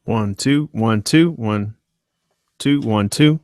1 2 1 2 1 2 1 2.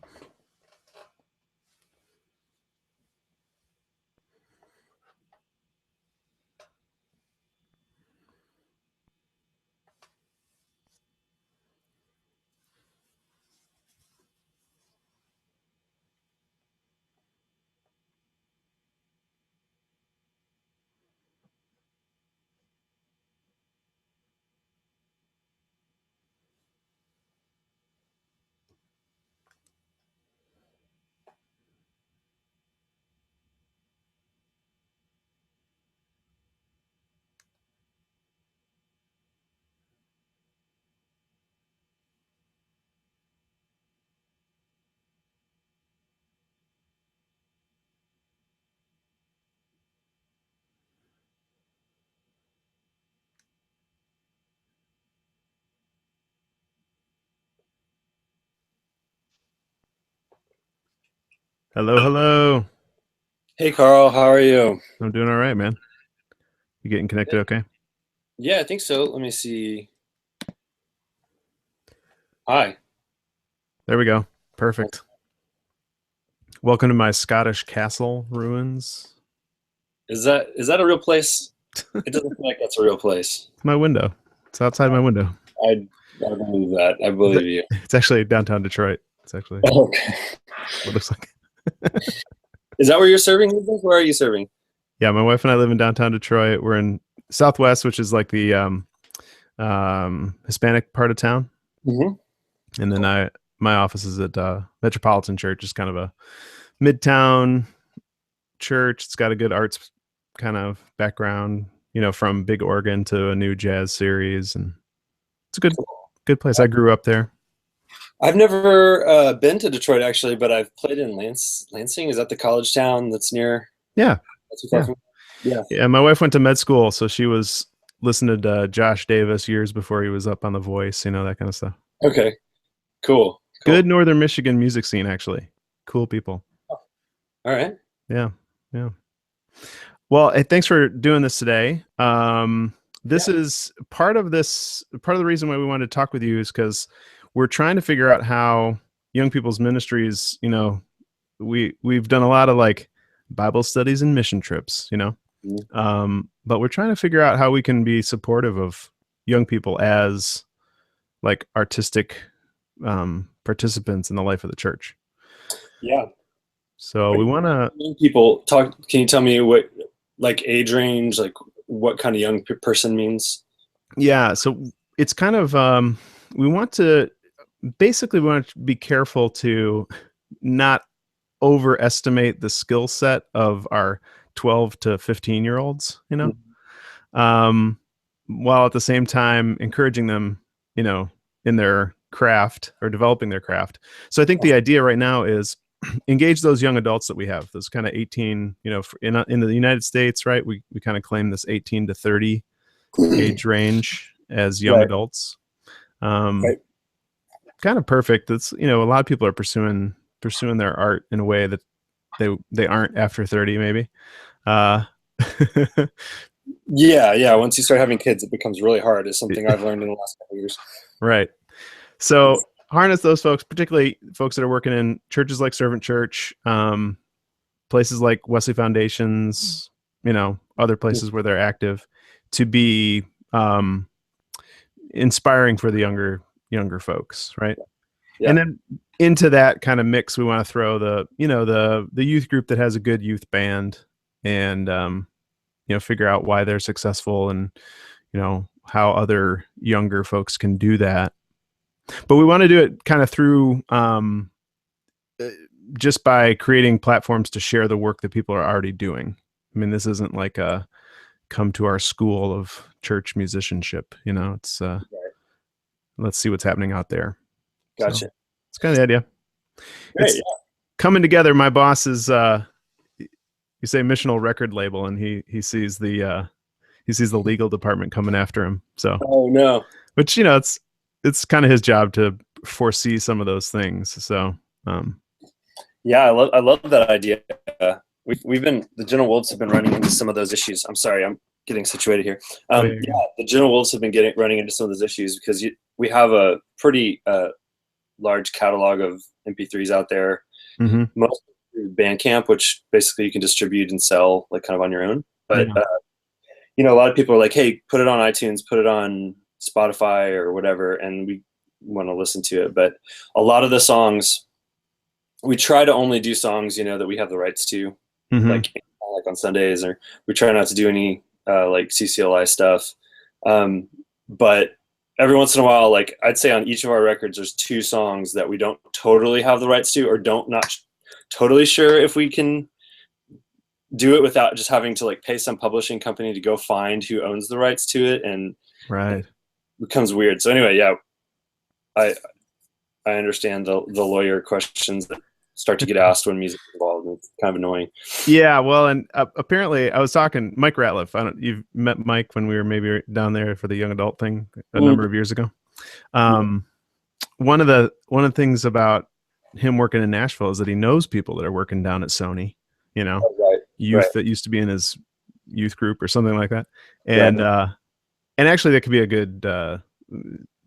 Hello, hello. Hey Carl, how are you? I'm doing all right, man. You getting connected okay? Yeah, I think so. Let me see. Hi. There we go. Perfect. Welcome to my Scottish castle ruins. Is that a real place? It doesn't feel like that's a real place. It's my window. It's outside my window. I I believe that. I It's believe you. it's actually downtown Detroit. It's actually Okay. what it looks like. Is that where you're serving these days? Where are you serving? Yeah, my wife and I live in downtown Detroit. We're in Southwest, which is like the Hispanic part of town. Hmm. And then Cool. my office is at Metropolitan Church, is kind of a midtown church. It's got a good arts kind of background, from big organ to a new jazz series, and it's a good place. I grew up there. I've never been to Detroit actually, but I've played in Lansing. Is that the college town that's near? Yeah, Not too far yeah, from. Yeah. yeah. My wife went to med school, so she was listening to Josh Davis years before he was up on The Voice, that kind of stuff. Okay. Cool. Good Cool. Northern Michigan music scene, actually. Cool people. All right. Yeah, yeah. Well, hey, thanks for doing this today. This Yeah. is part of the reason why we wanted to talk with you is because we're trying to figure out how young people's ministries, we've done a lot of like Bible studies and mission trips, Mhm. but we're trying to figure out how we can be supportive of young people as like artistic participants in the life of the church. Yeah. So we When want to, young people talk, can you tell me what like age range, like what kind of young person means? yeah. So it's kind of we want to basically we want to be careful to not overestimate the skill set of our 12 to 15-year-olds, um, while at the same time encouraging them, in their craft or developing their craft. So I think the idea right now is engage those young adults that we have, those kind of 18, in the United States, right? We kind of claim this 18 to 30 age range as young Right. adults. Um, Right. Kind of perfect. It's, a lot of people are pursuing their art in a way that they aren't after 30, maybe. Uh, Yeah, yeah. Once you start having kids, it becomes really hard. It's something I've learned in the last couple of years. right. So harness those folks, particularly folks that are working in churches like Servant Church, places like Wesley Foundations, other places where they're active, to be inspiring for the younger folks, right? And Yeah. then into that kind of mix, we want to throw the youth group that has a good youth band, and figure out why they're successful, and how other younger folks can do that. But we want to do it kind of through uh, just by creating platforms to share the work that people are already doing. I mean, this isn't like a come to our school of church musicianship. It's Right. let's see what's happening out there. So Gotcha. it's kind of the idea. Great. It's coming together. My boss is you say missional record label, and he sees the legal department coming after him. So, Oh no. which it's kind of his job to foresee some of those things. So, um, Yeah, I love that idea. We've been the General Wolves have been running into some of those issues. I'm sorry, I'm getting situated here. Oh, yeah, Yeah, the General Wolves have been running into some of those issues because we have a pretty large catalog of MP3s out there. Mm-hmm. Most through Bandcamp, which basically you can distribute and sell like kind of on your own. But Yeah. a lot of people are like, "Hey, put it on iTunes, put it on Spotify or whatever," and we want to listen to it. But a lot of the songs, we try to only do songs that we have the rights to, Mm-hmm. like on Sundays, or we try not to do any like CCLI stuff. But every once in a while, like I'd say on each of our records, there's 2 songs that we don't totally have the rights to, or not totally sure if we can do it without just having to like pay some publishing company to go find who owns the rights to it, and Right. it becomes weird. So anyway, yeah, I I understand the lawyer questions that start to get asked when music is involved. It's kind of annoying. Yeah, well, and apparently I was talking Mike Ratliff. You've met Mike when we were maybe down there for the young adult thing a number of years ago. Yeah. One of the things about him working in Nashville is that he knows people that are working down at Sony, Oh, right, youth right, that used to be in his youth group or something like that. right. And actually that could be a good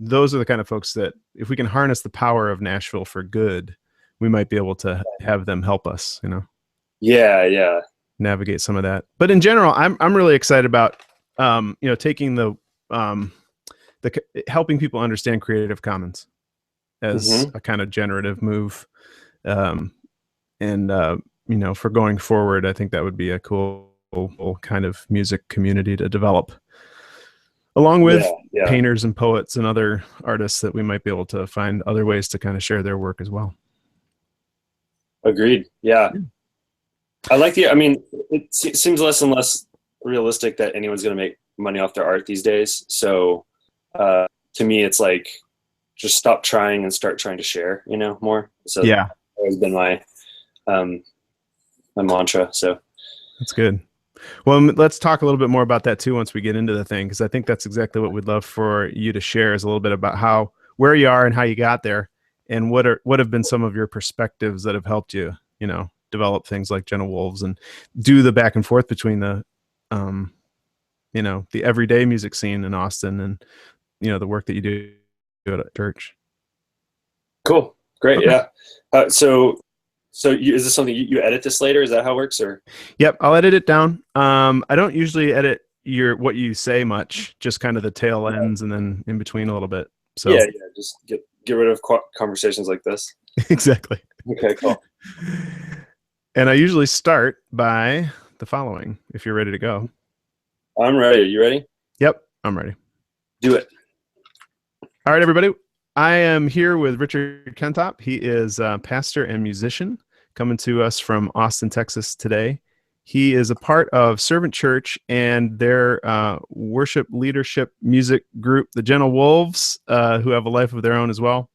those are the kind of folks that if we can harness the power of Nashville for good, we might be able to have them help us, Yeah, yeah. navigate some of that. But in general, I'm really excited about taking the helping people understand Creative Commons as Hmm. a kind of generative move, um, and for going forward, I think that would be a cool kind of music community to develop, along with Yeah, yeah. painters and poets and other artists that we might be able to find other ways to kind of share their work as well. Agreed. Yeah. Yeah. I like I mean, it seems less and less realistic that anyone's going to make money off their art these days. So, to me, it's like just stop trying and start trying to share, more. So that's Yeah, always been um, my mantra. So, that's good. Well, let's talk a little bit more about that too once we get into the thing, because I think that's exactly what we'd love for you to share is a little bit about where you are and how you got there, and what have been some of your perspectives that have helped you, develop things like Gentle Wolves and do the back and forth between um, the everyday music scene in Austin and the work that you do at church. cool. Great. Okay. Yeah. Is this something you edit this later? Is that how it works? Or Yep, I'll edit it down. I don't usually edit what you say much, just kind of the tail ends and then in between a little bit. So yeah, just get rid of conversations like this. exactly. Okay, cool. And I usually start by the following, if you're ready to go. I'm ready. Are you ready? Yep, I'm ready. Do it. All right, everybody. I am here with Richard Kentopp. He is a pastor and musician coming to us from Austin, Texas today. He is a part of Servant Church and their worship leadership music group, the Gentle Wolves, who have a life of their own as well.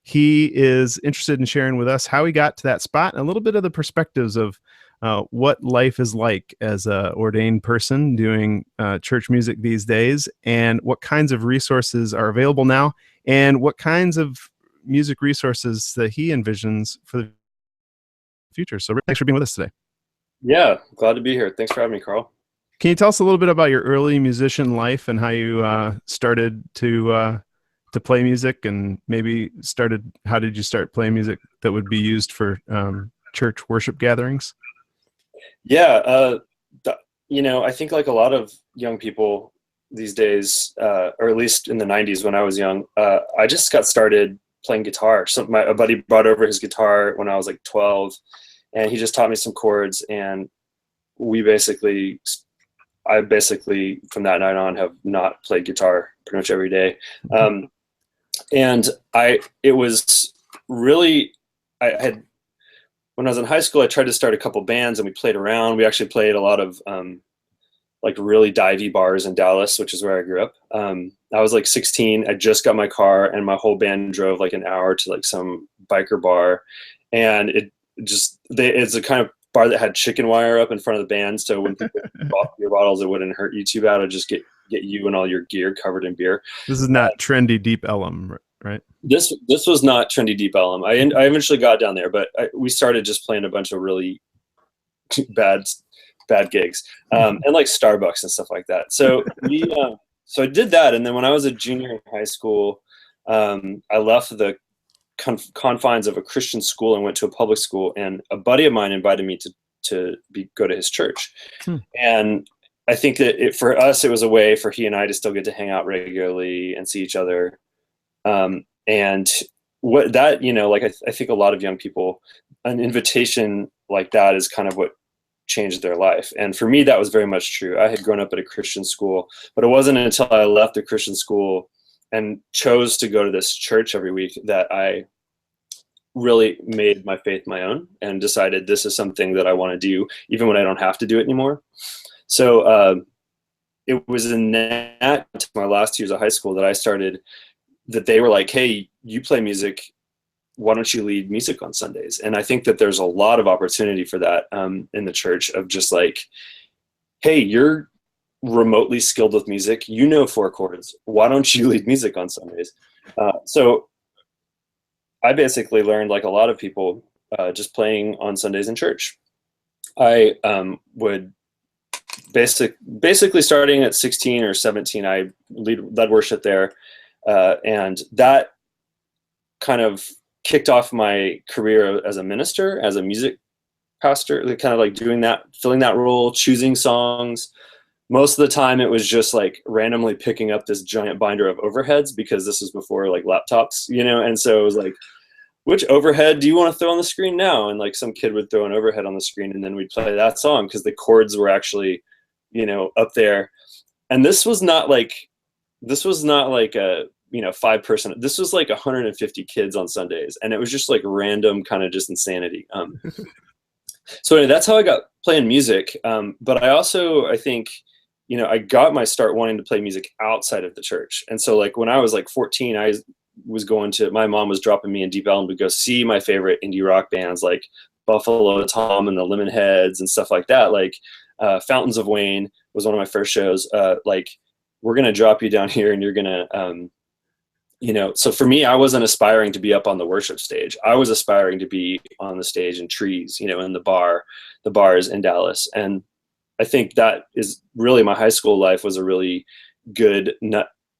He is interested in sharing with us how he got to that spot and a little bit of the perspectives of what life is like as a ordained person doing church music these days, and what kinds of resources are available now, and what kinds of music resources that he envisions for the future. So thanks for being with us today. Yeah, glad to be here. Thanks for having me, Carl. Can you tell us a little bit about your early musician life and how you started to play music, and maybe how did you start playing music that would be used for church worship gatherings? Yeah, I think like a lot of young people these days, or at least in the 90s when I was young, I just got started playing guitar. So a buddy brought over his guitar when I was like 12, and he just taught me some chords, and I basically from that night on have not played guitar pretty much every day. And it was really, I had, when I was in high school, I tried to start a couple bands and we played around. We actually played a lot of like really divey bars in Dallas, which is where I grew up. I was like 16. I just got my car and my whole band drove like an hour to like some biker bar. And it's a kind of bar that had chicken wire up in front of the band. So when people bought beer bottles, it wouldn't hurt you too bad. It'd just get you and all your gear covered in beer. This is not trendy Deep Ellum, right? This was not trendy Deep Ellum. I eventually got down there, but we started just playing a bunch of really bad bad gigs, and like Starbucks and stuff like that. So so I did that, and then when I was a junior in high school, I left the confines of a Christian school and went to a public school, and a buddy of mine invited me to go to his church. And I think that for us, it was a way for he and I to still get to hang out regularly and see each other. And what that, like I think a lot of young people, an invitation like that is kind of what changed their life. And for me, that was very much true. I had grown up at a Christian school, but it wasn't until I left the Christian school and chose to go to this church every week that I really made my faith my own and decided this is something that I want to do, even when I don't have to do it anymore. So it was in that my last 2 years of high school that I started, that they were like, hey, you play music, why don't you lead music on Sundays? And I think that there's a lot of opportunity for that in the church, of just like, hey, you're remotely skilled with music, 4 chords, why don't you lead music on Sundays? So I basically learned, like a lot of people, just playing on Sundays in church. I would basically starting at 16 or 17, I led worship there. And that kind of kicked off my career as a minister, as a music pastor, kind of like doing that, filling that role, choosing songs. Most of the time it was just like randomly picking up this giant binder of overheads, because this was before like laptops, and so it was like, which overhead do you want to throw on the screen now? And like some kid would throw an overhead on the screen, and then we'd play that song because the chords were actually, up there. And this was not like a 5-person, this was like 150 kids on Sundays, and it was just like random kind of just insanity. So anyway, that's how I got playing music. But I think, I got my start wanting to play music outside of the church. And so like when I was like 14, I was my mom was dropping me in Deep Ellum to go see my favorite indie rock bands like Buffalo Tom and the Lemonheads and stuff like that. Like Fountains of Wayne was one of my first shows. Like, we're going to drop you down here and you're going to, so for me, I wasn't aspiring to be up on the worship stage. I was aspiring to be on the stage in Trees, in the bars in Dallas. And I think that is really, my high school life was a really good,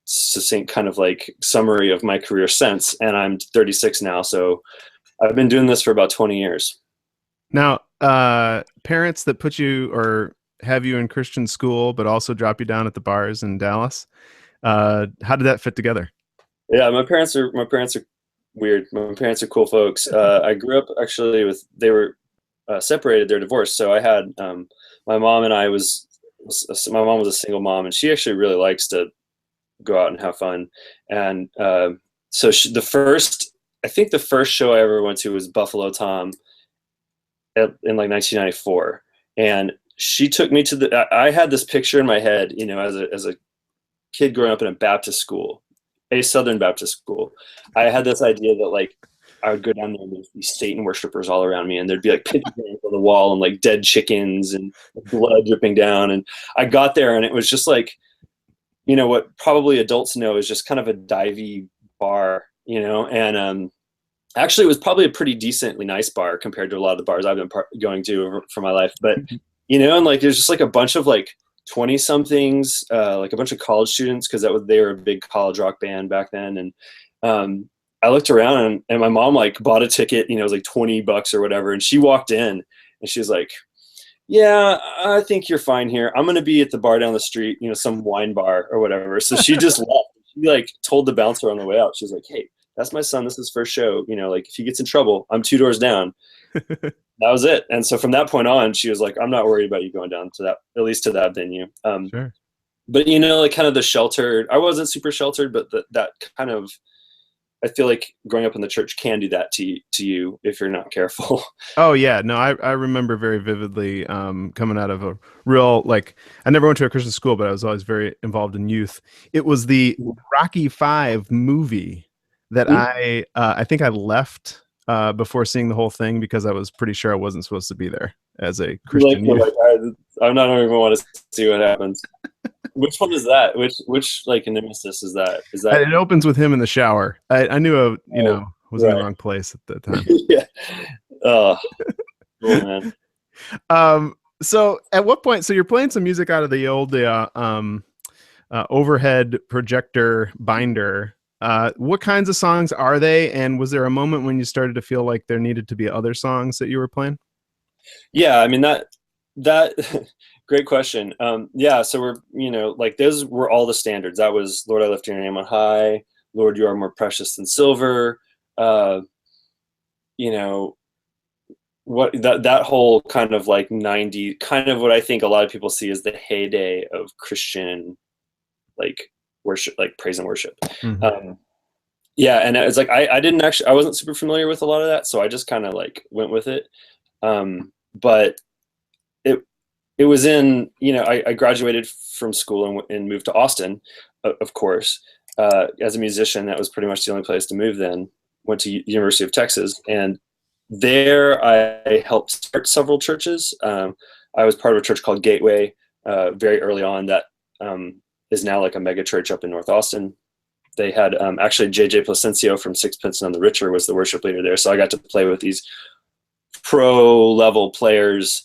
succinct kind of like summary of my career since. And I'm 36 now. So I've been doing this for about 20 years. Now, parents that put you or have you in Christian school, but also drop you down at the bars in Dallas, how did that fit together? Yeah, my parents are weird. My parents are cool folks. I grew up actually they were separated. They're divorced. So I had my mom and my mom was a single mom, and she actually really likes to go out and have fun. And so I think the first show I ever went to was Buffalo Tom in like 1994. And she took me to I had this picture in my head, as a kid growing up in a Baptist school, a Southern Baptist school. I had this idea that like I would go down there and there'd be Satan worshipers all around me, and there'd be like pictures on the wall and like dead chickens and blood dripping down. And I got there and it was just like, what probably adults know is just kind of a divey bar, and actually it was probably a pretty decently nice bar compared to a lot of the bars I've been going to for my life. But, and like there's just like a bunch of like 20 somethings, like a bunch of college students, because they were a big college rock band back then. And I looked around and my mom like bought a ticket, it was like $20 or whatever. And she walked in and she was like, yeah, I think you're fine here. I'm going to be at the bar down the street, some wine bar or whatever. So she just left. She like told the bouncer on the way out. She was like, hey, that's my son. This is his first show. Like if he gets in trouble, I'm 2 doors down. That was it. And so from that point on, she was like, I'm not worried about you going down to that, at least to that venue. Sure. But, like kind of the sheltered, I wasn't super sheltered, but that kind of, I feel like growing up in the church can do that to you if you're not careful. Oh yeah, no, I remember very vividly coming out of a real, like, I never went to a Christian school, but I was always very involved in youth. It was the Rocky V movie that I think I left before seeing the whole thing, because I was pretty sure I wasn't supposed to be there as a Christian youth. I'm not even want to see what happens. Which one is that? Which like nemesis is that? Is that? It opens with him in the shower. I knew I was in the wrong place at the time. Yeah. Oh, cool, man. So at what point? So you're playing some music out of the old overhead projector binder. What kinds of songs are they? And was there a moment when you started to feel like there needed to be other songs that you were playing? Yeah, I mean that great question. Yeah, so we're like those were all the standards. That was Lord, I lift your name on high. Lord, you are more precious than silver. Uh, you know what that whole kind of like 90 kind of what I think a lot of people see as the heyday of Christian like worship, like praise and worship. Mm-hmm. Yeah, and it's like I wasn't super familiar with a lot of that, so I just kind of like went with it. But it it was in I graduated from school and moved to Austin, of course. As a musician, that was pretty much the only place to move then. Went to University of Texas, and there I helped start several churches. I was part of a church called Gateway very early on that is now like a mega church up in North Austin. They had actually JJ Placencio from Sixpence None the Richer was the worship leader there, so I got to play with these pro level players.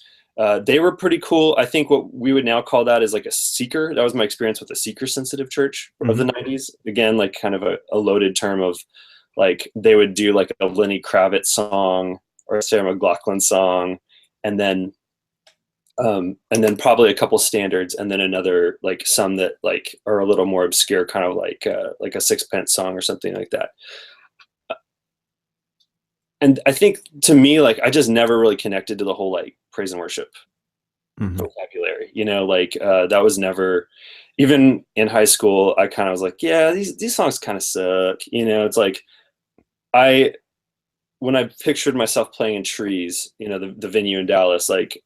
They were pretty cool. I think what we would now call that is like a seeker. That was my experience with a seeker sensitive church of the 90s. Again, like kind of a loaded term of like they would do like a Lenny Kravitz song or a Sarah McLachlan song, and then probably a couple standards, and then another like some that like are a little more obscure, kind of like a Sixpence song or something like that. And I think to me, like I just never really connected to the whole like praise and worship vocabulary. Like that was never, even in high school. I kind of was like, yeah, these songs kind of suck. It's like when I pictured myself playing in Trees, the venue in Dallas, like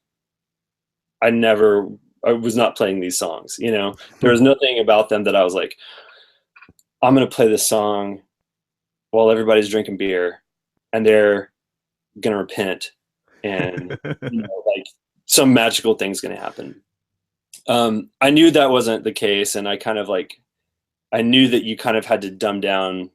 I was not playing these songs. There was nothing about them that I was like, I'm gonna play this song while everybody's drinking beer and they're gonna repent, and like some magical thing's gonna happen. I knew that wasn't the case, and I knew that you kind of had to dumb down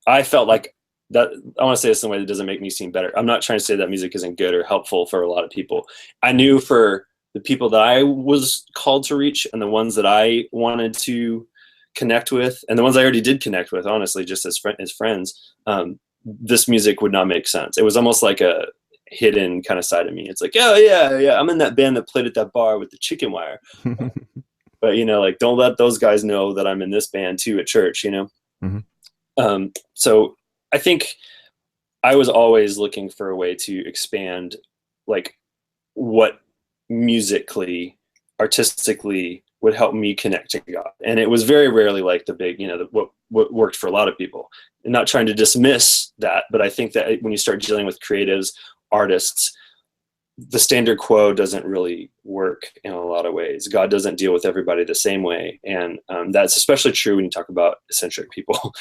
I felt like that. I want to say this in a way that doesn't make me seem better. I'm not trying to say that music isn't good or helpful for a lot of people. I knew for the people that I was called to reach and the ones that I wanted to connect with, and the ones I already did connect with, honestly, just as friends, this music would not make sense. It was almost like a hidden kind of side of me. It's like, oh yeah, I'm in that band that played at that bar with the chicken wire. But like, don't let those guys know that I'm in this band too at church. So I think I was always looking for a way to expand like what musically, artistically would help me connect to God. And it was very rarely like the big, what worked for a lot of people. And not trying to dismiss that, but I think that when you start dealing with creatives, artists, the standard quo doesn't really work in a lot of ways. God doesn't deal with everybody the same way. And that's especially true when you talk about eccentric people,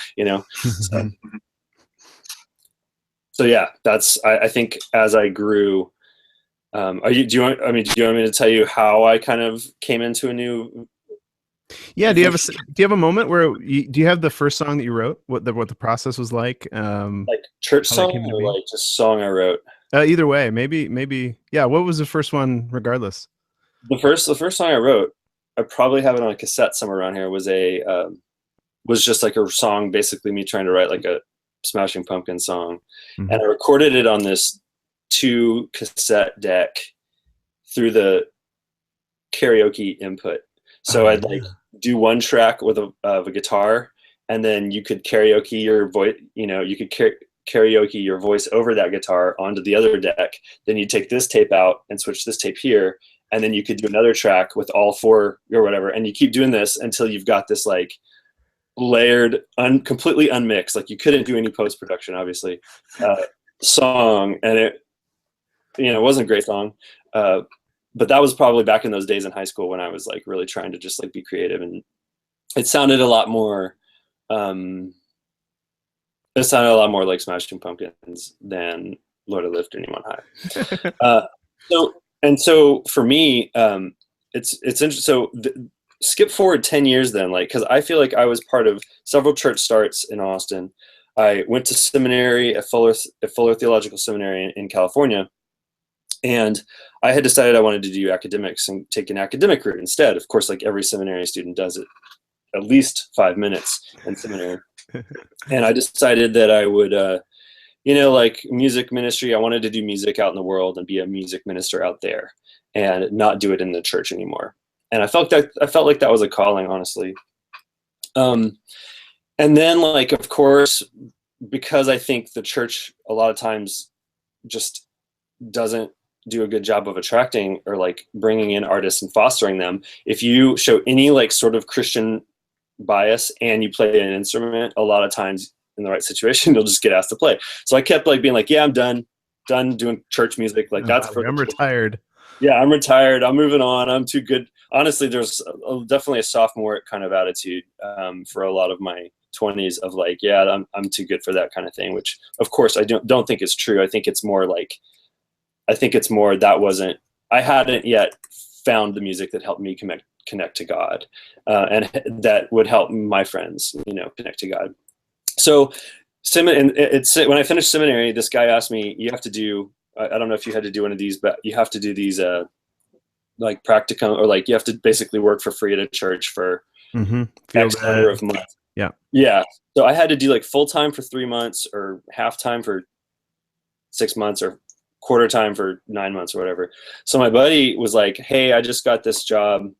So yeah, I think as I grew, do you want me to tell you how I kind of came into a new? Yeah. Do you have a moment where do you have the first song that you wrote? What the process was like? Like church song or like just song I wrote? Either way, maybe. Yeah. What was the first one regardless? The first song I wrote, I probably have it on a cassette somewhere around here, was just like a song, basically me trying to write like a Smashing Pumpkins song. And I recorded it on this 2 cassette deck through the karaoke input. So I'd like do one track with a guitar, and then you could karaoke your voice. You could karaoke your voice over that guitar onto the other deck. Then you take this tape out and switch this tape here, and then you could do another track with all 4 or whatever. And you keep doing this until you've got this like layered, completely unmixed, like you couldn't do any post-production, obviously, song. And it wasn't a great song, but that was probably back in those days in high school when I was like really trying to just like be creative, and it sounded a lot more like Smashing Pumpkins than Lord, I Lift Your Name on High. So for me, it's interesting. So skip forward 10 years then, like, because I feel like I was part of several church starts in Austin. I went to seminary at Fuller Theological Seminary in California, And I had decided I wanted to do academics and take an academic route instead. Of course, like every seminary student does it at least 5 minutes in seminary. And I decided that I would, like music ministry, I wanted to do music out in the world and be a music minister out there and not do it in the church anymore. And I felt like that was a calling, honestly. And then, like, of course, because I think the church a lot of times just doesn't do a good job of attracting or like bringing in artists and fostering them. If you show any like sort of Christian bias and you play an instrument, a lot of times in the right situation, you'll just get asked to play. So I kept like being like, yeah, I'm done doing church music. Like that's for I'm retired. Yeah, I'm retired. I'm moving on. I'm too good. Honestly, there's definitely a sophomore kind of attitude for a lot of my 20s of like, yeah, I'm too good for that kind of thing, which of course I don't think is true. I think it's more I hadn't yet found the music that helped me connect to God, and that would help my friends, connect to God. So when I finished seminary, this guy asked me, you have to do, I don't know if you had to do one of these, but you have to do these like practicum, or like you have to basically work for free at a church for X number of months. Yeah. So I had to do like full time for 3 months, or half time for 6 months, or quarter time for 9 months, or whatever. So my buddy was like, hey, I just got this job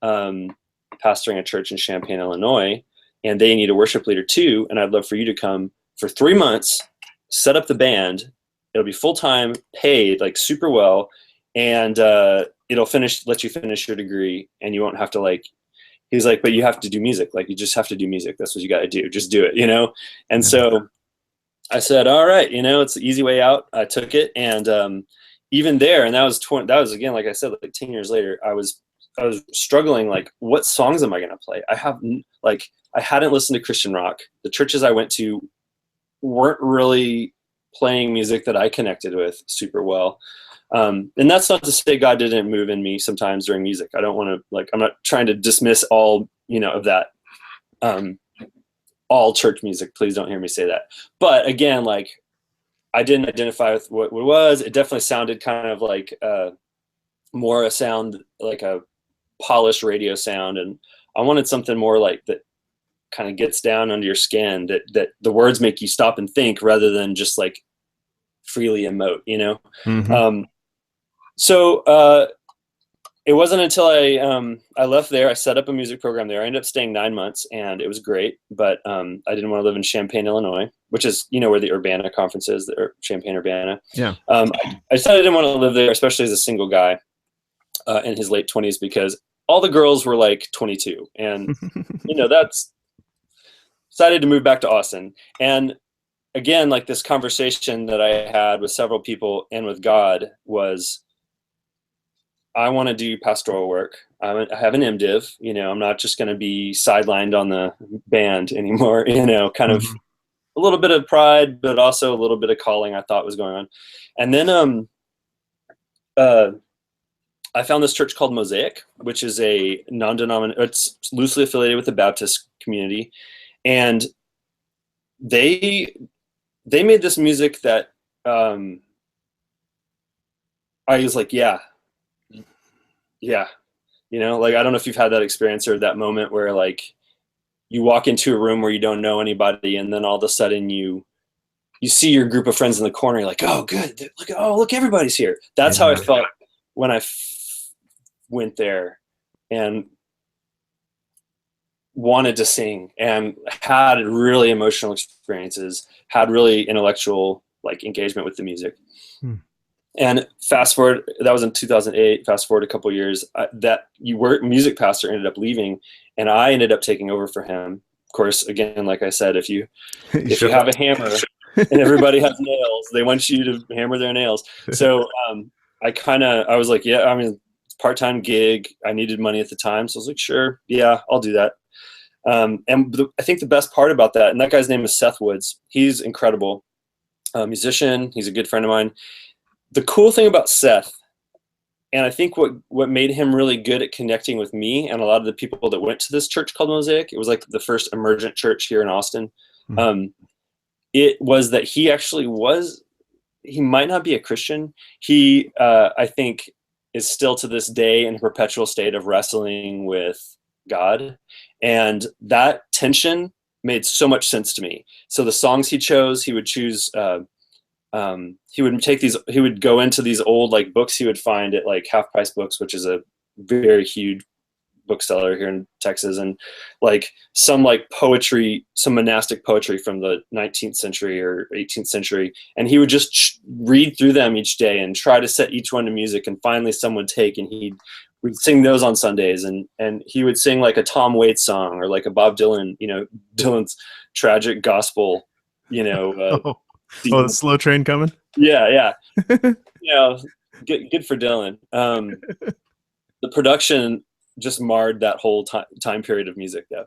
pastoring a church in Champaign, Illinois, and they need a worship leader too, and I'd love for you to come for 3 months, set up the band. It'll be full time, paid like super well, and it'll let you finish your degree, and you won't have to like. He's like, but you have to do music. Like, you just have to do music. That's what you got to do. Just do it, And so I said, all right, it's the easy way out. I took it, and even there, and that was again, like I said, like 10 years later, I was struggling. Like, what songs am I going to play? I hadn't listened to Christian rock. The churches I went to weren't really playing music that I connected with super well. And that's not to say God didn't move in me sometimes during music. I don't want to I'm not trying to dismiss all, of that, all church music. Please don't hear me say that. But again, like, I didn't identify with what it was. It definitely sounded kind of like more a sound, like a polished radio sound. And I wanted something more like that kind of gets down under your skin, that the words make you stop and think rather than just like freely emote, So it wasn't until I left there, I set up a music program there. I ended up staying 9 months, and it was great. But I didn't want to live in Champaign, Illinois, which is, where the Urbana conference is, Champaign, Urbana. Yeah. I decided I didn't want to live there, especially as a single guy in his late 20s, because all the girls were like 22. And, that's decided to move back to Austin. And again, like, this conversation that I had with several people and with God was, I want to do pastoral work. I have an MDiv, I'm not just going to be sidelined on the band anymore, kind of a little bit of pride, but also a little bit of calling I thought was going on. And then I found this church called Mosaic, which is a non-denominational, it's loosely affiliated with the Baptist community. And they made this music that I was like, yeah, like, I don't know if you've had that experience or that moment where like you walk into a room where you don't know anybody, and then all of a sudden you see your group of friends in the corner. You're like, oh, good, look, everybody's here. That's how I felt when I went there and wanted to sing, and had really emotional experiences, had really intellectual like engagement with the music. And fast forward, that was in 2008. Fast forward a couple of years, that music pastor ended up leaving, and I ended up taking over for him. Of course, again, like I said, if you have a hammer and everybody has nails, they want you to hammer their nails. So I was like, yeah, I mean, it's a part-time gig. I needed money at the time, so I was like, sure, yeah, I'll do that. And I think the best part about that, and that guy's name is Seth Woods. He's incredible, musician. He's a good friend of mine. The cool thing about Seth, and I think what made him really good at connecting with me and a lot of the people that went to this church called Mosaic, it was like the first emergent church here in Austin. It was that he actually was he might not be a Christian. He, I think, is still to this day in a perpetual state of wrestling with God, and that tension made so much sense to me. So the songs he chose, he would choose. He would take these. He would go into these old like books he would find at like Half Price Books, which is a very huge bookseller here in Texas, and like some like poetry, some monastic poetry from the 19th century or 18th century, and he would just read through them each day and try to set each one to music, and finally some would take, and we'd sing those on Sundays, and he would sing like a Tom Waits song or like a Bob Dylan, Dylan's Tragic Gospel, Oh, the slow train coming. yeah, good for Dylan. The production just marred that whole time period of music though.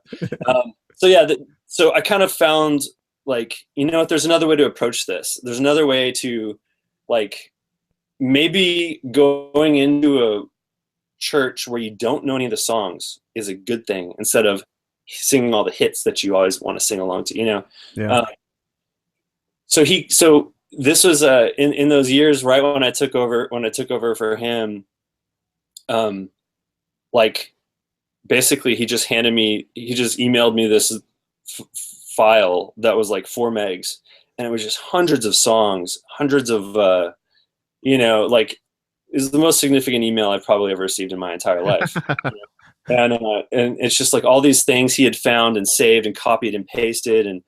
So I kind of found like, what, there's another way to approach this. There's another way to like maybe going into a church where you don't know any of the songs is a good thing instead of singing all the hits that you always want to sing along to, Yeah. So this was in those years right when I took over for him, like basically he just emailed me this file that was like 4 megs, and it was just hundreds of songs, hundreds of like, is the most significant email I've probably ever received in my entire life. And it's just like all these things he had found and saved and copied and pasted, and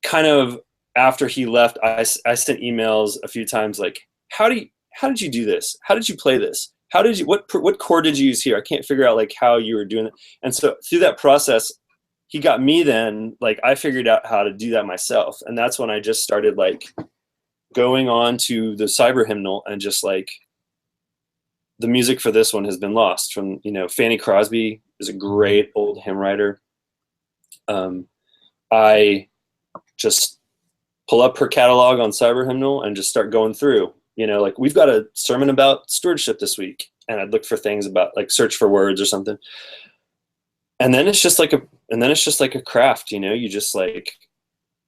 kind of after he left, I sent emails a few times like, how did you do this? How did you play this? What chord did you use here? I can't figure out like how you were doing it. And so through that process, he got me then, like I figured out how to do that myself. And that's when I just started like going on to the cyber hymnal, and just like the music for this one has been lost from, Fanny Crosby is a great old hymn writer. I just pull up her catalog on cyber hymnal and just start going through, like we've got a sermon about stewardship this week, and I'd look for things about like search for words or something. And then it's just like a craft, you just like,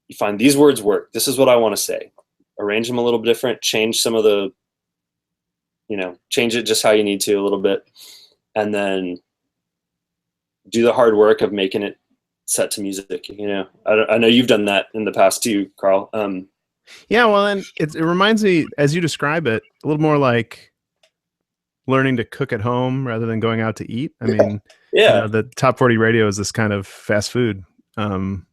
you find these words work. This is what I want to say. Arrange them a little different, change some of the, change it just how you need to a little bit, and then do the hard work of making it set to music. I know you've done that in the past too, Carl. Yeah, well, and it reminds me, as you describe it, a little more like learning to cook at home rather than going out to eat. I mean, yeah, the Top 40 radio is this kind of fast food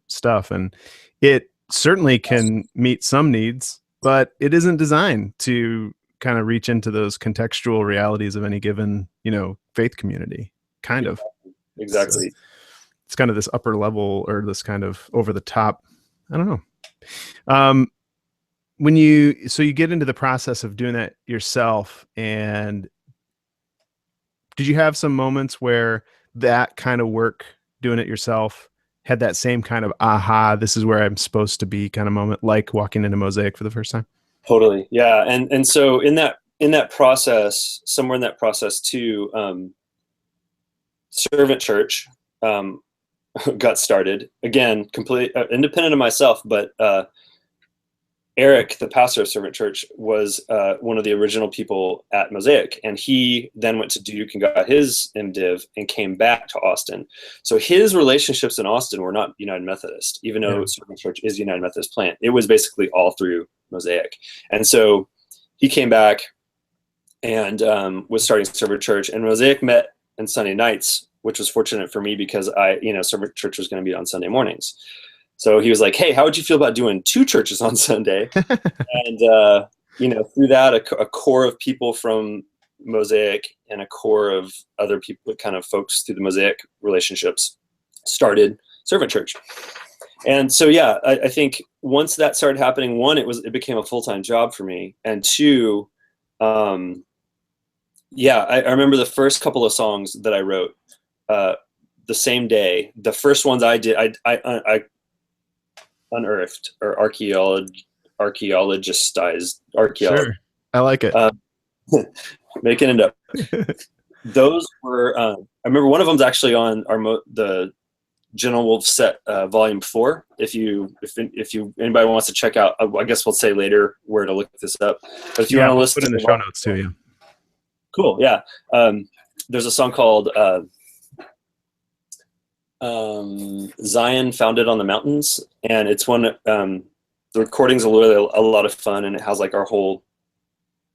stuff, and it certainly can meet some needs, but it isn't designed to kind of reach into those contextual realities of any given, faith community. Kind of. Exactly. It's kind of this upper level, or this kind of over the top. I don't know. When you get into the process of doing that yourself, and did you have some moments where that kind of work, doing it yourself, had that same kind of aha, this is where I'm supposed to be kind of moment, like walking into Mosaic for the first time? Totally. Yeah. And so in that process, somewhere in that process too, Servant Church got started, again, completely independent of myself, but Eric, the pastor of Servant Church, was one of the original people at Mosaic, and he then went to Duke and got his MDiv and came back to Austin. So his relationships in Austin were not United Methodist, even though Servant Church is a United Methodist plant. It was basically all through Mosaic. And so he came back and was starting Servant Church, and Mosaic met on Sunday nights, which was fortunate for me because Servant Church was going to be on Sunday mornings. So he was like, hey, how would you feel about doing 2 churches on Sunday? And, through that, a core of people from Mosaic and a core of other people, kind of folks through the Mosaic relationships, started Servant Church. And so, yeah, I think once that started happening, one, it became a full-time job for me. And 2, I remember the first couple of songs that I wrote the same day. The first ones I did, I unearthed or archaeologized. Sure. I like it. Making it up. Those were, I remember one of them's actually on the General Wolf set volume 4. If anybody wants to check out, I guess we'll say later where to look this up. But if you Yeah, want to we'll listen put to in the show notes too. Yeah. Cool. Yeah. There's a song called Zion Founded on the Mountains, and it's one. The recording's a lot of fun, and it has like our whole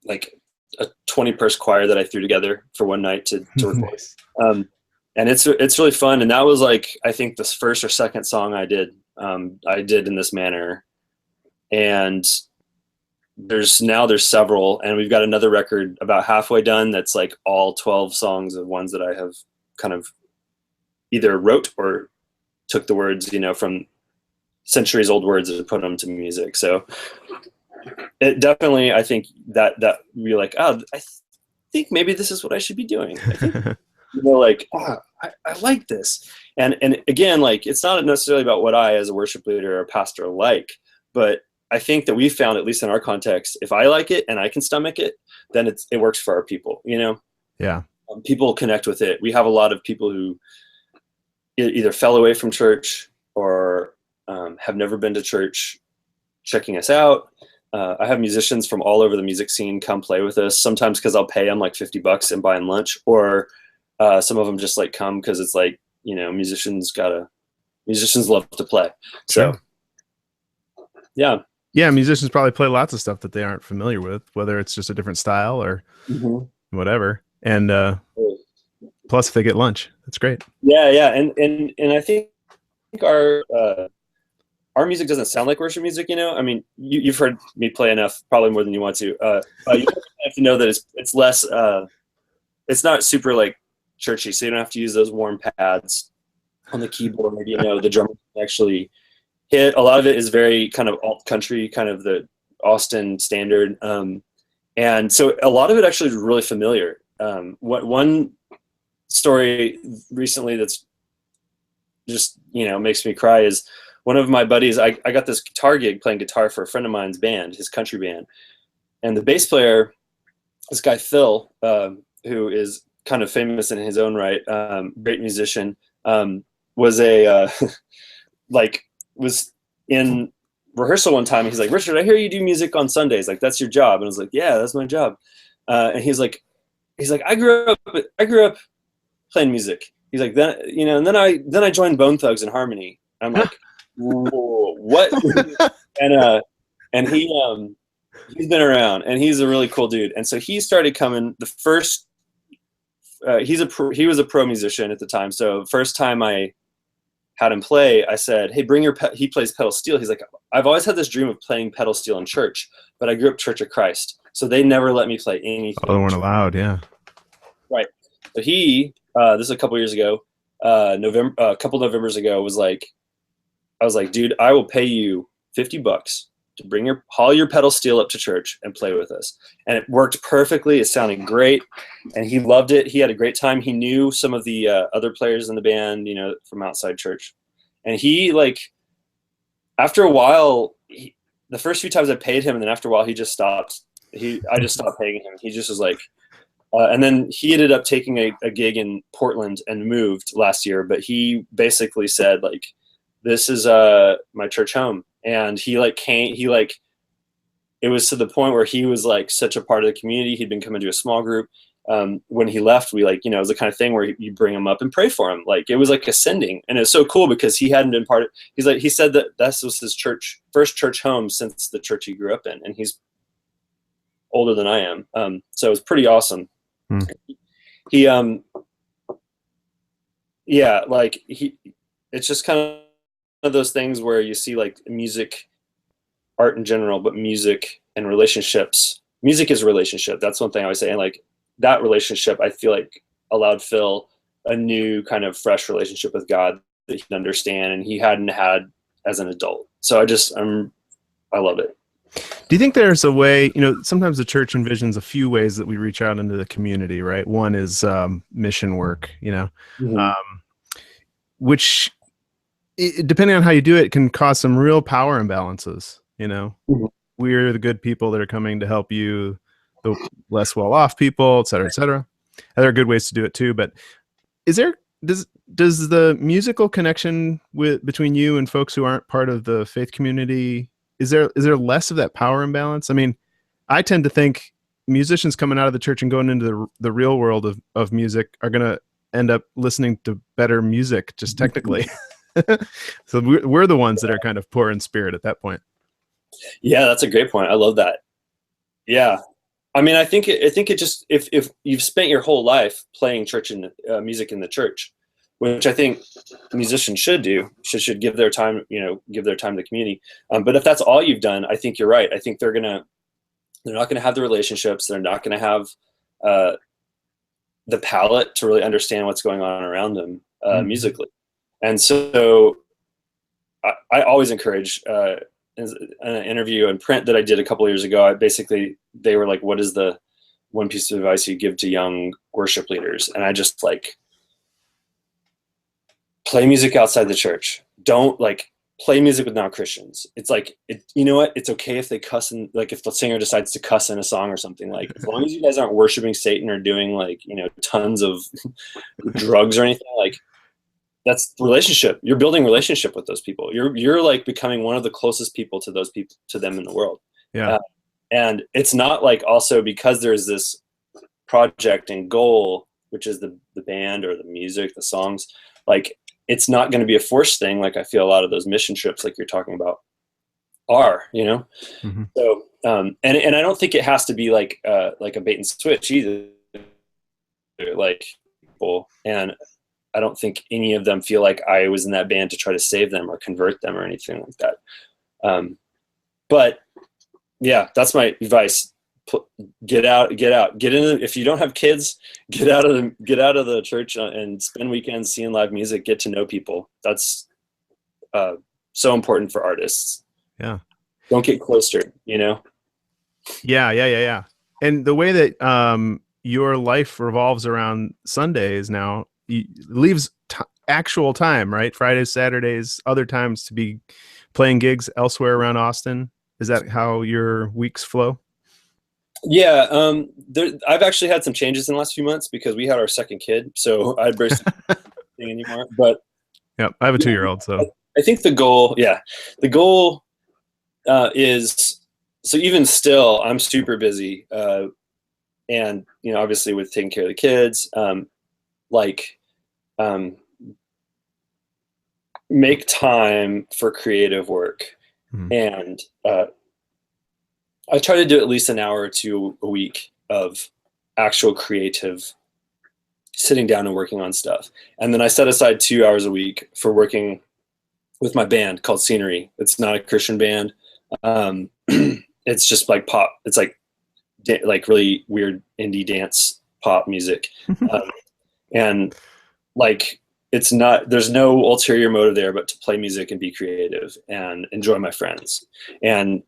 like a 20-person choir that I threw together for one night to record. Nice. And it's really fun. And that was like, I think this first or second song I did in this manner. And there's several, and we've got another record about halfway done that's like all 12 songs of ones that I have kind of either wrote or took the words, from centuries old words and put them to music. So it definitely, I think that we're like, oh, I think maybe this is what I should be doing. I think, like, oh, I like this. And again, like, it's not necessarily about what I, as a worship leader or pastor, like, but I think that we found, at least in our context, if I like it and I can stomach it, then it works for our people, Yeah. People connect with it. We have a lot of people who either fell away from church or have never been to church checking us out. I have musicians from all over the music scene come play with us, sometimes because I'll pay them like $50 and buy them lunch, or some of them just like come because it's like, musicians love to play. So Sure. Yeah, musicians probably play lots of stuff that they aren't familiar with, whether it's just a different style or whatever. And plus, if they get lunch, that's great. Yeah, and I think our music doesn't sound like worship music. I mean, you've heard me play enough, probably more than you want to. You have to know that it's less. It's not super like churchy, so you don't have to use those warm pads on the keyboard. The drummer can actually hit. A lot of it is very kind of alt country, kind of the Austin standard, and so a lot of it actually is really familiar. One story recently that's just makes me cry is one of my buddies. I got this guitar gig playing guitar for a friend of mine's band, his country band, and the bass player, this guy Phil, who is kind of famous in his own right, great musician, was a was in rehearsal one time. And he's like, "Richard, I hear you do music on Sundays. Like, that's your job?" And I was like, "Yeah, that's my job." And he's like, "I grew up playing music." He's like, and then I joined Bone Thugs and Harmony. I'm like, whoa, what? and he's been around, and he's a really cool dude. And so he started coming. The first, he was a pro musician at the time. So first time I had him play, I said, "Hey, bring your." He plays pedal steel. He's like, "I've always had this dream of playing pedal steel in church, but I grew up Church of Christ, so they never let me play anything." Oh, they weren't allowed. Yeah. Right. So he, this is a couple years ago, a couple Novembers ago, I was like, "Dude, I will pay you $50 to haul your pedal steel up to church and play with us." And it worked perfectly. It sounded great, and he loved it. He had a great time. He knew some of the other players in the band, from outside church, and he after a while, the first few times I paid him, and then after a while, he just stopped. I just stopped paying him. He just was like. And then he ended up taking a gig in Portland and moved last year. But he basically said, like, "This is my church home." And it was to the point where he was like such a part of the community. He'd been coming to a small group. When he left, we it was the kind of thing where you bring him up and pray for him. Like, it was like ascending. And it's so cool because he hadn't been part of, he said that this was his first church home since the church he grew up in. And he's older than I am. So it was pretty awesome. He it's just kind of those things where you see like music, art in general, but music and relationships. Music is a relationship. That's one thing I always say. And like that relationship, I feel like allowed Phil a new kind of fresh relationship with God that he could understand and he hadn't had as an adult. So I love it. Do you think there's a way, sometimes the church envisions a few ways that we reach out into the community, right? One is mission work, which, depending on how you do it, can cause some real power imbalances, We're the good people that are coming to help you, the less well-off people, et cetera, et cetera. There are good ways to do it too, but is there does does the musical connection with between you and folks who aren't part of the faith community, is there less of that power imbalance? I mean, I tend to think musicians coming out of the church and going into the real world of music are going to end up listening to better music just technically. So we're the ones that are kind of poor in spirit at that point. Yeah, that's a great point. I love that. Yeah. I mean, I think it just, if you've spent your whole life playing church and music in the church, which I think musicians should do, should give their time, give their time to the community. But if that's all you've done, I think you're right. I think they're not gonna have the relationships. They're not gonna have the palate to really understand what's going on around them musically. And so I always encourage. In an interview in print that I did a couple of years ago, they were like, what is the one piece of advice you give to young worship leaders? And I just play music outside the church. Don't play music with non-Christians. It's you know what? It's okay if they cuss, and if the singer decides to cuss in a song or something, as long as you guys aren't worshiping Satan or doing tons of drugs or anything, that's the relationship. You're building relationship with those people. You're becoming one of the closest people to those people, to them in the world. Yeah. And it's not also because there's this project and goal, which is the band or the music, the songs, it's not going to be a forced thing. I feel a lot of those mission trips, you're talking about, are, Mm-hmm. So, and I don't think it has to be like a bait and switch either. And I don't think any of them feel like I was in that band to try to save them or convert them or anything like that. But yeah, that's my advice. Get out, get in. If you don't have kids, get out of the church and spend weekends seeing live music. Get to know people. That's so important for artists. Yeah. Don't get cloistered, Yeah. And the way that your life revolves around Sundays now, leaves actual time, right? Fridays, Saturdays, other times to be playing gigs elsewhere around Austin. Is that how your weeks flow? Yeah. I've actually had some changes in the last few months because we had our second kid, so I barely thing anymore. But yeah, I have a 2-year-old, so I think the goal is, so even still, I'm super busy, and obviously with taking care of the kids, make time for creative work. Mm-hmm. And I try to do at least an hour or two a week of actual creative sitting down and working on stuff. And then I set aside 2 hours a week for working with my band called Scenery. It's not a Christian band. It's just pop. It's really weird indie dance pop music. And it's not, there's no ulterior motive there but to play music and be creative and enjoy my friends. And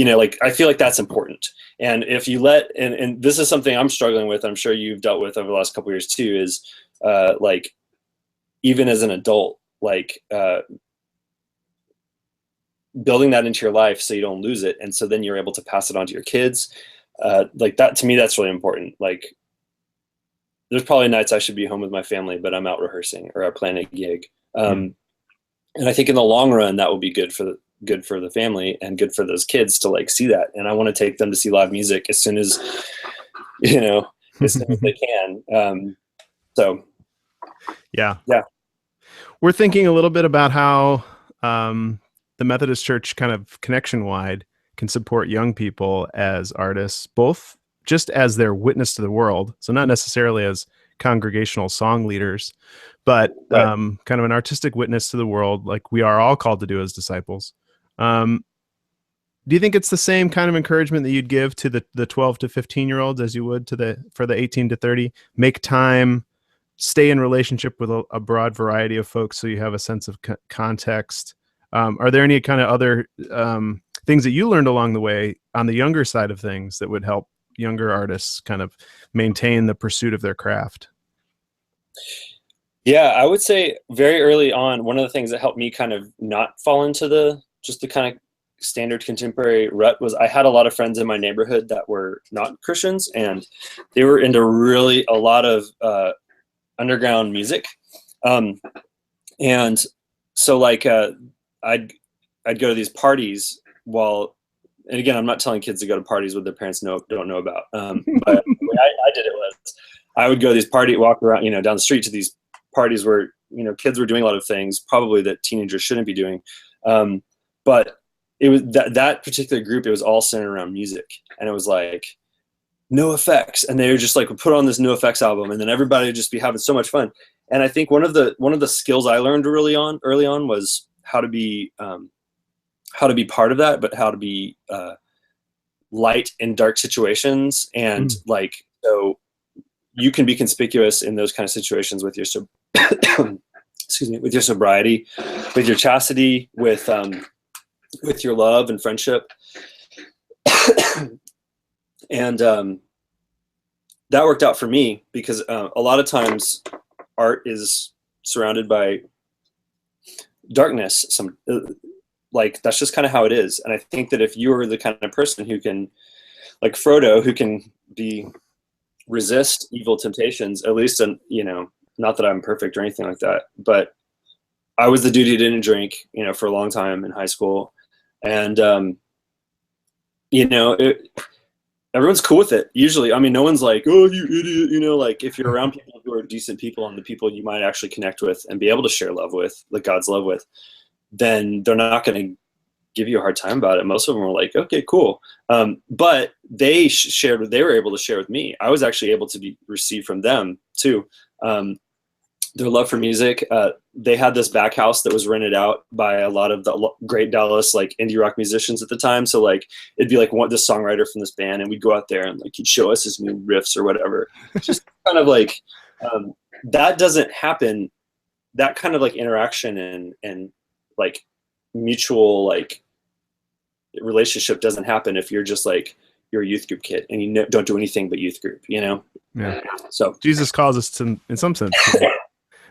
I feel like that's important. And if you and this is something I'm struggling with, I'm sure you've dealt with over the last couple of years too, is even as an adult, building that into your life so you don't lose it, and so then you're able to pass it on to your kids. That, to me, that's really important. There's probably nights I should be home with my family, but I'm out rehearsing or I plan a gig. And I think in the long run that will be good for the family and good for those kids to see that. And I want to take them to see live music as soon as as soon as they can. So yeah. We're thinking a little bit about how the Methodist Church kind of connection wide can support young people as artists, both just as their witness to the world. So not necessarily as congregational song leaders, but kind of an artistic witness to the world, like we are all called to do as disciples. Do you think it's the same kind of encouragement that you'd give to the 12 to 15-year-olds as you would for the 18 to 30? Make time, stay in relationship with a broad variety of folks so you have a sense of context. Are there any kind of other things that you learned along the way on the younger side of things that would help younger artists kind of maintain the pursuit of their craft? Yeah, I would say very early on, one of the things that helped me kind of not fall into the kind of standard contemporary rut was I had a lot of friends in my neighborhood that were not Christians, and they were into a lot of underground music. And so like, I'd go to these parties and again, I'm not telling kids to go to parties with their parents don't know about. But the way I did it was I would go to these walk around, down the street to these parties where, kids were doing a lot of things probably that teenagers shouldn't be doing. But it was that particular group, it was all centered around music. And it was like No Effects. And they were just like, put on this No Effects album. And then everybody would just be having so much fun. And I think one of the skills I learned early on was how to be part of that, but how to be light in dark situations. And like, so you can be conspicuous in those kind of situations with your excuse me, with your sobriety, with your chastity, with your love and friendship. And that worked out for me because a lot of times art is surrounded by darkness. Like that's just kind of how it is. And I think that if you are the kind of person who can, like Frodo, who can resist evil temptations, at least, not that I'm perfect or anything like that, but I was the dude who didn't drink, for a long time in high school. And, everyone's cool with it. Usually, I mean, no one's like, "Oh, you idiot," like if you're around people who are decent people and the people you might actually connect with and be able to share love with, like God's love with, then they're not going to give you a hard time about it. Most of them were like, okay, cool. But they shared what they were able to share with me. I was actually able to receive from them too. Their love for music. They had this back house that was rented out by a lot of the great Dallas, like indie rock musicians at the time. So like, it'd be like this songwriter from this band, and we'd go out there and like, he'd show us his new riffs or whatever. Just kind of like, that doesn't happen. That kind of like interaction and like mutual like relationship doesn't happen if you're just like, you're a youth group kid and you don't do anything but youth group, Yeah. So Jesus calls us to, in some sense, to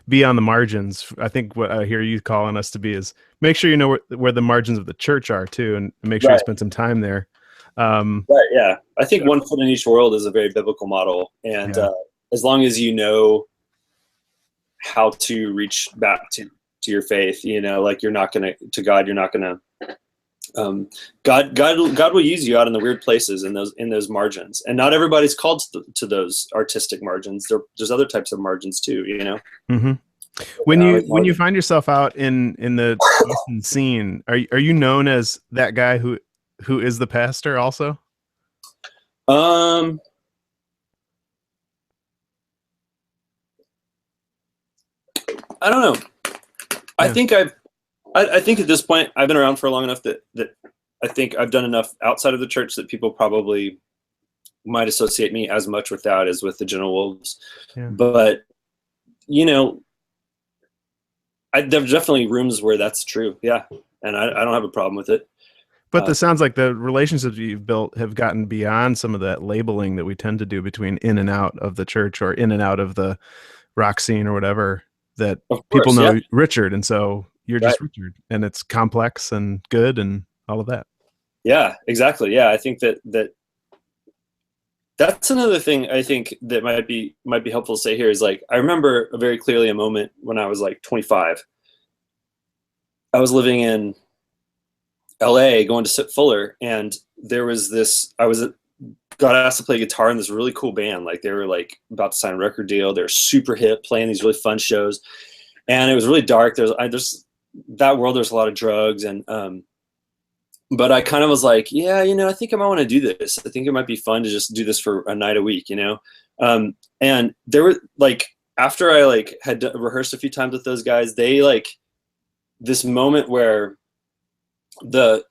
be on the margins. I think what I hear you calling us to be is make sure you know where the margins of the church are too, and make sure you spend some time there. Right. Yeah. I think one foot in each world is a very biblical model. And as long as you know how to reach back to your faith, like you're not going to God, you're not going to, God will use you out in the weird places in those margins. And not everybody's called to those artistic margins. There's other types of margins too, Mm-hmm. When you find yourself out in the Boston scene, are you known as that guy who is the pastor also? I don't know. Yeah. I think at this point I've been around for long enough that I think I've done enough outside of the church that people probably might associate me as much with that as with the general wolves. Yeah. But there's definitely rooms where that's true. Yeah. And I don't have a problem with it. But this sounds like the relationships you've built have gotten beyond some of that labeling that we tend to do between in and out of the church or in and out of the rock scene or whatever, that people know Richard. And so you're just Richard, and it's complex and good and all of that. Yeah, exactly. Yeah. I think that's another thing I think that might be helpful to say here is like, I remember very clearly a moment when I was like 25. I was living in LA going to Sip Fuller, and there was got asked to play guitar in this really cool band. Like they were like about to sign a record deal. They're super hip, playing these really fun shows. And it was really dark. There's that world, there's a lot of drugs. And, but I kind of was like, yeah, I think I might want to do this. I think it might be fun to just do this for a night a week, And there were like, after I like had rehearsed a few times with those guys, they like this moment where the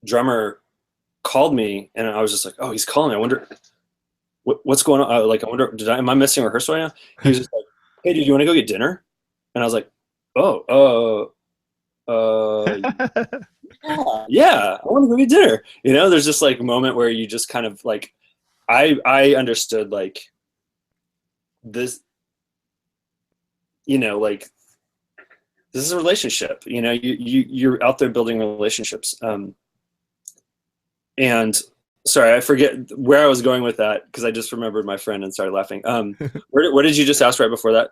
drummer called me, and I was just like, oh, he's calling me. I wonder what's going on. I wonder, am I missing rehearsal right now? He was just like, hey, dude, you want to go get dinner? And I was like, yeah, I want to go get dinner. There's just like a moment where you just kind of like, I understood like this, like this is a relationship, you're out there building relationships. And Sorry, I forget where I was going with that because I just remembered my friend and started laughing. What did you just ask right before that?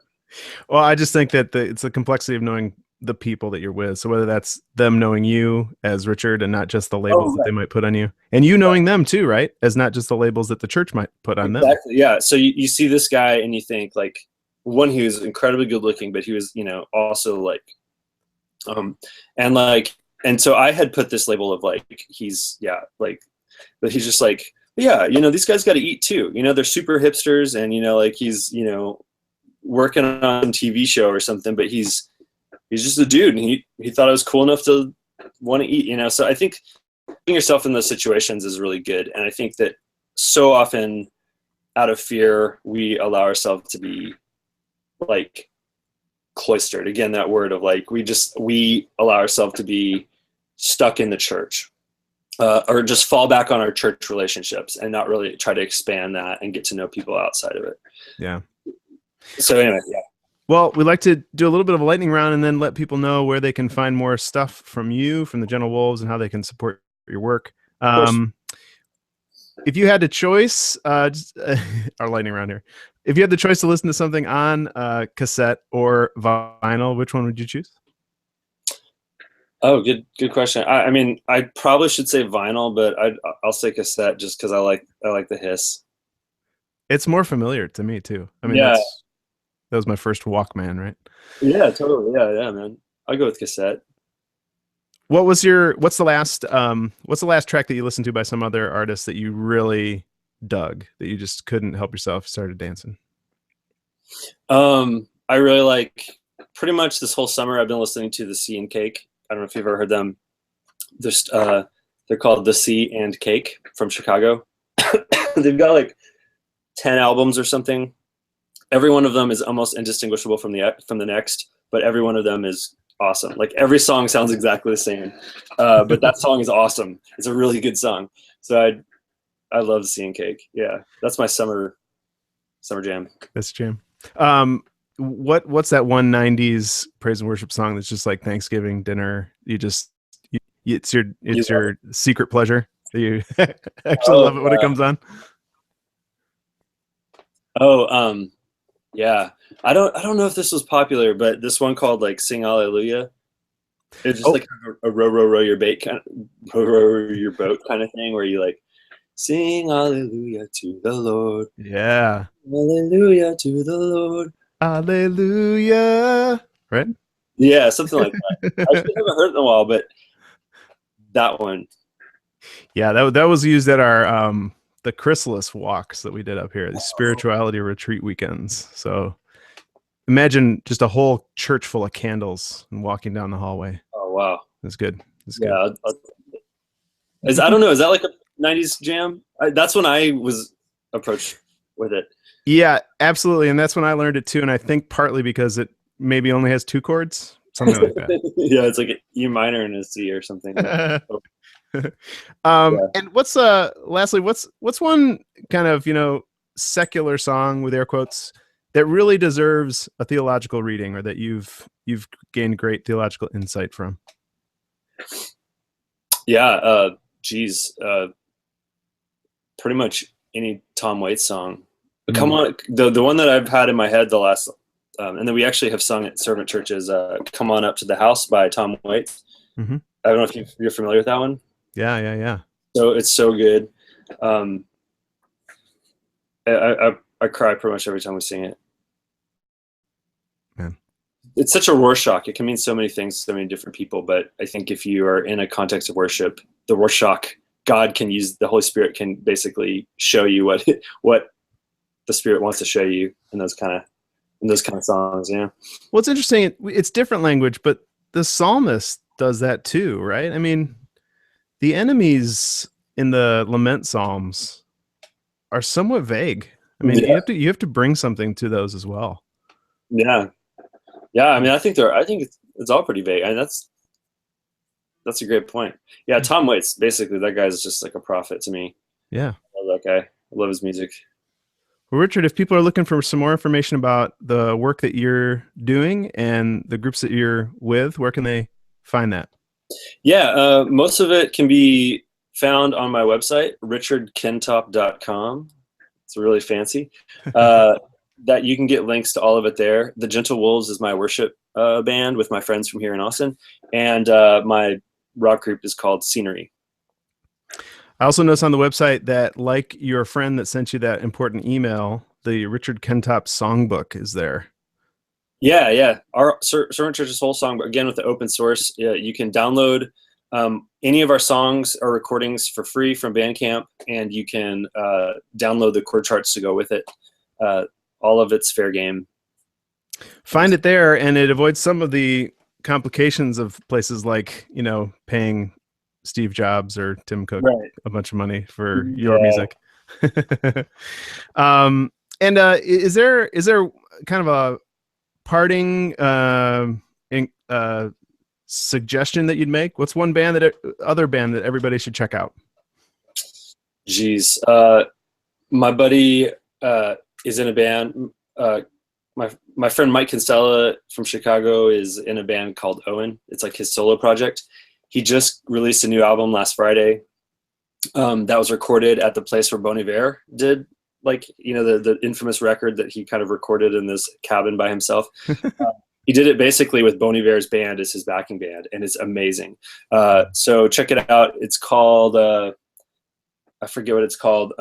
Well, I just think that it's the complexity of knowing the people that you're with. So whether that's them knowing you as Richard and not just the labels Oh, that they might put on you, and you knowing them too, right? As not just the labels that the church might put on them. exactly. Yeah. So you see this guy and you think like one, he was incredibly good looking, but he was, also like, um, and like, and so I had put this label of like, he's, yeah, like, but he's just like, yeah, these guys got to eat too. They're super hipsters and, like he's, working on a TV show or something, but he's just a dude and he thought I was cool enough to want to eat. So I think putting yourself in those situations is really good. And I think that so often out of fear, we allow ourselves to be like cloistered. Again, that word of like, we allow ourselves to be stuck in the church, or just fall back on our church relationships and not really try to expand that and get to know people outside of it. Yeah. So anyway, yeah. Well, we like to do a little bit of a lightning round and then let people know where they can find more stuff from you, from the Gentle Wolves, and how they can support your work. If you had the choice, our lightning round here. If you had the choice to listen to something on cassette or vinyl, which one would you choose? Oh, good question. I mean, I probably should say vinyl, but I'll say cassette just because I like the hiss. It's more familiar to me too. I mean, Yeah. that was my first Walkman, right? Yeah, totally. Yeah, man. I'll go with cassette. What's the last track that you listened to by some other artist that you really dug, that you just couldn't help yourself, started dancing? I really like, pretty much this whole summer I've been listening to The Sea and Cake. I don't know if you've ever heard them. They're called The Sea and Cake from Chicago. They've got like 10 albums or something. Every one of them is almost indistinguishable from the next, but every one of them is awesome. Like every song sounds exactly the same, but that song is awesome. It's a really good song. So I love Sea and Cake. Yeah, that's my summer jam. That's jam. What's that one 90s praise and worship song that's just like Thanksgiving dinner? It's your secret pleasure that you actually love it when it comes on. Yeah. I don't know if this was popular, but this one called like Sing Hallelujah. It's just like a row your boat kind of thing where you like sing hallelujah to the Lord. Yeah. Hallelujah to the Lord. Hallelujah. Right? Yeah, something like that. I actually haven't heard it in a while, but that one. Yeah, that was used at our the chrysalis walks that we did up here, the spirituality retreat weekends. So imagine just a whole church full of candles and walking down the hallway. Oh wow, that's good. Yeah, I don't know. Is that like a '90s jam? That's when I was approached with it. Yeah, absolutely, and that's when I learned it too. And I think partly because it maybe only has 2 chords, something like that. Yeah, it's like an E minor and a C or something. And lastly, what's one kind of secular song with air quotes that really deserves a theological reading, or that you've gained great theological insight from? Yeah, pretty much any Tom Waits song. Come on, the one that I've had in my head the last, and then we actually have sung at Servant Churches, "Come On Up to the House" by Tom Waits. Mm-hmm. I don't know if you're familiar with that one. Yeah. So it's so good. I cry pretty much every time we sing it. Man, it's such a Rorschach. It can mean so many things to so many different people. But I think if you are in a context of worship, the Rorschach, God can use, the Holy Spirit can basically show you what the Spirit wants to show you in those kind of songs. Yeah. Well, it's interesting. It's different language, but the psalmist does that too, right? I mean, the enemies in the lament psalms are somewhat vague. I mean, you have to bring something to those as well. Yeah. I mean, I think it's all pretty vague. I mean, that's a great point. Yeah, Tom Waits, basically, that guy's just like a prophet to me. Yeah, I love that guy. I love his music. Well, Richard, if people are looking for some more information about the work that you're doing and the groups that you're with, where can they find that? Yeah, most of it can be found on my website, richardkentopp.com. It's really fancy. That you can get links to all of it there. The Gentle Wolves is my worship band with my friends from here in Austin, and my rock group is called Scenery. I also noticed on the website that, like your friend that sent you that important email, the Richard Kentopp songbook is there. Yeah. Our Servant Church's whole songbook, again with the open source. You can download any of our songs or recordings for free from Bandcamp, and you can download the chord charts to go with it. All of it's fair game. Find it there, and it avoids some of the complications of places like, paying Steve Jobs or Tim Cook a bunch of money for your music. And is there kind of a parting suggestion that you'd make? What's one other band that everybody should check out? Geez, my buddy is in a band. My friend Mike Kinsella from Chicago is in a band called Owen. It's like his solo project. He just released a new album last Friday that was recorded at the place where Bon Iver did, the infamous record that he kind of recorded in this cabin by himself. He did it basically with Bon Iver's band as his backing band, and it's amazing. So check it out. It's called, I forget what it's called,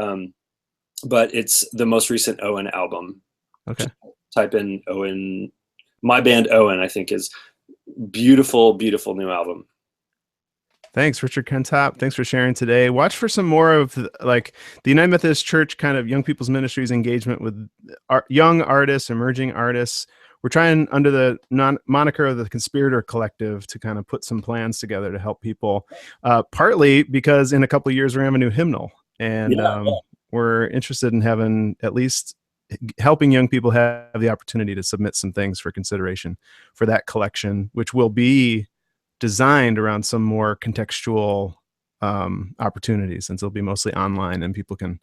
but it's the most recent Owen album. Okay. Just type in Owen, my band Owen, I think is beautiful, beautiful new album. Thanks, Richard Kentopp. Thanks for sharing today. Watch for some more of the United Methodist Church kind of young people's ministries engagement with young artists, emerging artists. We're trying under the moniker of the Conspirator Collective to kind of put some plans together to help people, partly because in a couple of years we're going to have a new hymnal, and we're interested in having at least helping young people have the opportunity to submit some things for consideration for that collection, which will be designed around some more contextual opportunities, since it'll be mostly online and people can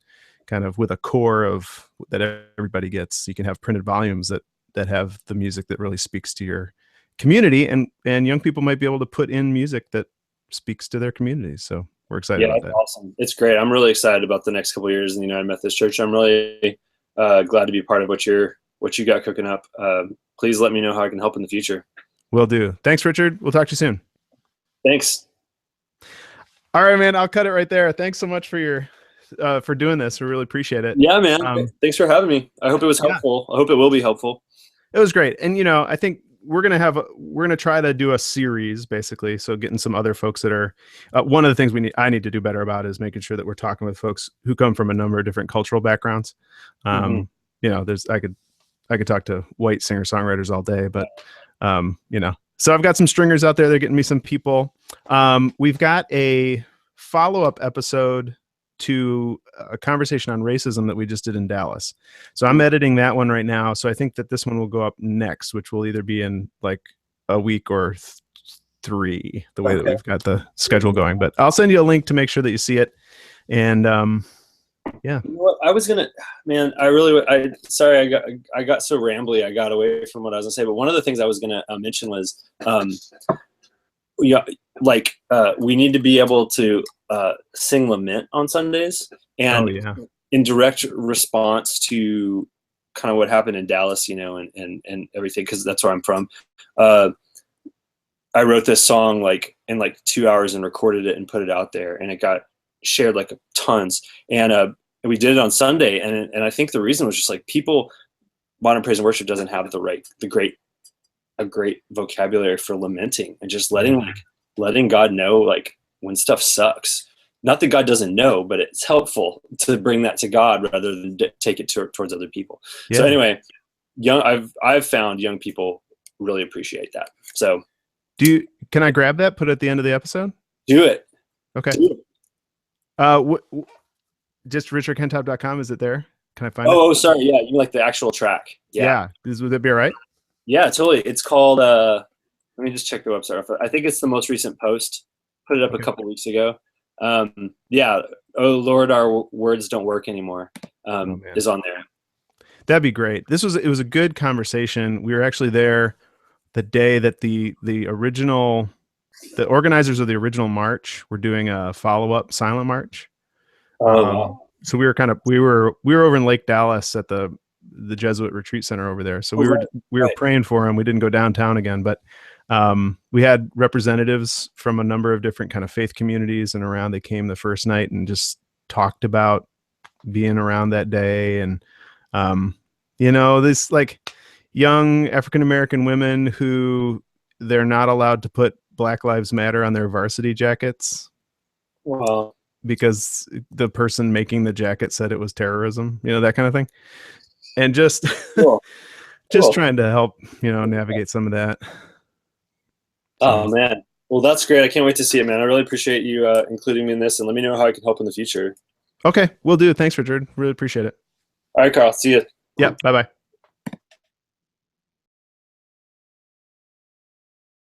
kind of, with a core of that everybody gets, you can have printed volumes that have the music that really speaks to your community, and young people might be able to put in music that speaks to their communities. So we're excited about that. Awesome. It's great. I'm really excited about the next couple of years in the United Methodist Church. I'm really glad to be part of what you got cooking up. Please let me know how I can help in the future. Will do. Thanks, Richard. We'll talk to you soon. Thanks. All right, man. I'll cut it right there. Thanks so much for for doing this. We really appreciate it. Yeah, man. Thanks for having me. I hope it was helpful. I hope it will be helpful. It was great. And, I think we're going to try to do a series, basically. So getting some other folks that are, one of the things I need to do better about is making sure that we're talking with folks who come from a number of different cultural backgrounds. I could talk to white singer-songwriters all day, but, so I've got some stringers out there. They're getting me some people. We've got a follow-up episode to a conversation on racism that we just did in Dallas. So I'm editing that one right now. So I think that this one will go up next, which will either be in like a week or 3, the way that we've got the schedule going. But I'll send you a link to make sure that you see it. And yeah. You know what? I was gonna, man. Sorry, I got so rambly. I got away from what I was gonna say. But one of the things I was gonna mention was, we need to be able to sing lament on Sundays, and in direct response to kind of what happened in Dallas, and everything, because that's where I'm from. I wrote this song in 2 hours and recorded it and put it out there, and it got shared tons. And we did it on Sunday, and I think the reason was just people, modern praise and worship doesn't have a great vocabulary for lamenting, and just letting God know when stuff sucks. Not that God doesn't know, but it's helpful to bring that to God rather than take it towards other people. Yeah. So anyway, I've found young people really appreciate that. So can I grab that, put it at the end of the episode? Do it. Okay. Do it. Just richardkentopp.com. Is it there? Can I find it? Oh, sorry. Yeah. You like the actual track. Yeah. Would that be all right? Yeah, totally. It's called, let me just check the website. I think it's the most recent post. Put it up a couple weeks ago. Yeah. Oh Lord, our words don't work anymore. Is on there. That'd be great. It was a good conversation. We were actually there the day that the original the organizers of the original march were doing a follow-up silent march. Oh wow. So we were over in Lake Dallas at the Jesuit Retreat Center over there. So Oh, we were right. praying for him. We didn't go downtown again, but we had representatives from a number of different kind of faith communities and around. They came the first night and just talked about being around that day, and this like young African American women who they're not allowed to put Black Lives Matter on their varsity jackets Wow. because the person making the jacket said it was terrorism, that kind of thing. And just Cool. just Cool. trying to help, navigate some of that. So, Oh man. Well, that's great. I can't wait to see it, man. I really appreciate you including me in this, and let me know how I can help in the future. okay, we'll do. Thanks, Richard. Really appreciate it. All right, Carl. See you. Yeah. Bye-bye.